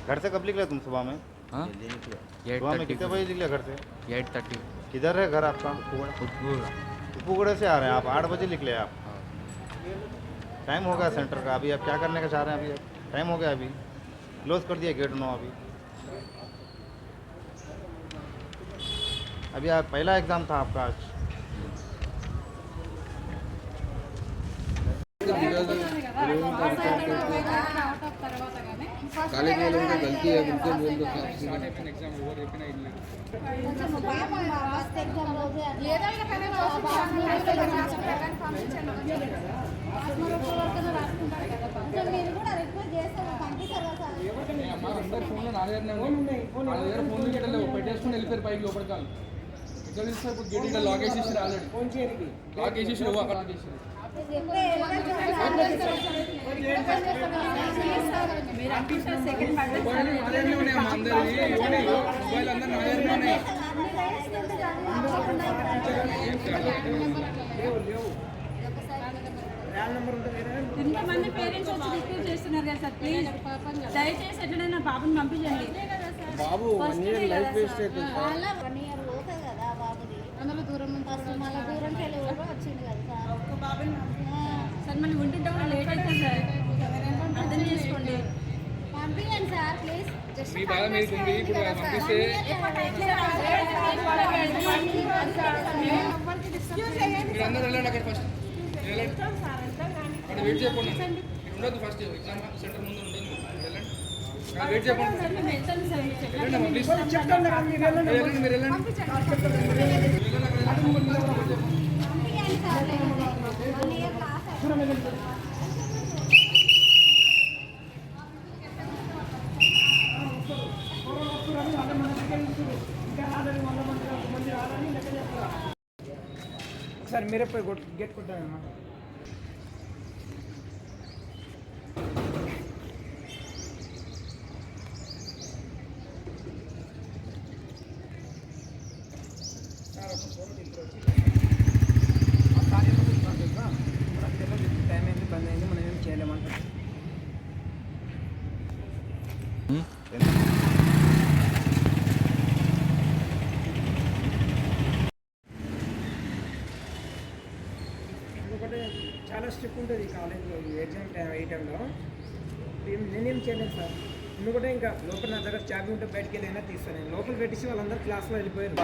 घर से कब निकले तुम सुबह में? हाँ सुबह में कितने बजे निकले घर से? 8:30 किधर है घर आपका? उपगुड़े से आ रहे हैं आप, 8 बजे निकले आप। टाइम हो गया सेंटर का, अभी आप क्या करने का चाह रहे हैं? अभी टाइम हो गया, अभी क्लोज कर दिया गेट 9। अभी आप पहला एग्ज़ाम था आपका आज। कॉलेज वालों की गलती है, उनको बोल दो అందరు ఫోన్లో నా దగ్గర ఫోన్ పెట్టేసుకుని వెళ్ళిపోయారు పైకి లోపలికి. ఇక్కడ ఇప్పుడు గేట్ లాక్ వేసేసి ఆల్రెడీ లాక్ వేసేసి అక్కడ లాక్ వేసి ఇంతమంది పేరెంట్స్ వచ్చి రిక్వెస్ట్ చేస్తున్నారు కదా సార్, ప్లీజ్ దయచేసి ఎట్లైనా బాబుని పంపించండి. బాబు 1 ఇయర్ లైఫ్ వేస్ట్ అవుతుంది. 1 ఇయర్ లోపే కదా బాబుది, అందులో దూరం నుంచి మళ్ళీ దూరం వెళ్ళి వచ్చింది కదా సార్. ఒక్క బాబుని సార్ మళ్ళీ ఉంటుంటే కూడా లేట్ అవుతుంది సార్, అర్థం చేసుకోండి. పంపించండి సార్ ప్లీజ్. మీ బాధ మీకు ఉంది, ఇప్పుడు పంపిస్తే మీరందరూ వెళ్ళండి అక్కడ ఫస్ట్ అక్కడ వెయిట్ చేయకుండా ఉండదు. ఫస్ట్ ఎగ్జామ్ సెంటర్ ముందు ఉండదు, వెళ్ళండి వెయిట్ చేయకుండా వెళ్ళండి ప్లీజ్. మీరు వెళ్ళండి सर मेरे पे गेट कोटा है ना। టైం అయింది, బంద్ అయింది, మనం ఏం చేయలేమంటారు. ఎందుకంటే చాలా స్ట్రిక్ట్ ఉంటుంది కాలేజ్లో ఎగ్జామ్ ఈ టైంలో. నేనేం చేయలేదు సార్, ఎందుకంటే ఇంకా లోపల నా దగ్గర చాబీ ఉంటే బయటకి వెళ్ళైనా తీస్తాను. నేను లోపల పెట్టేసి వాళ్ళందరూ క్లాస్లో వెళ్ళిపోయారు.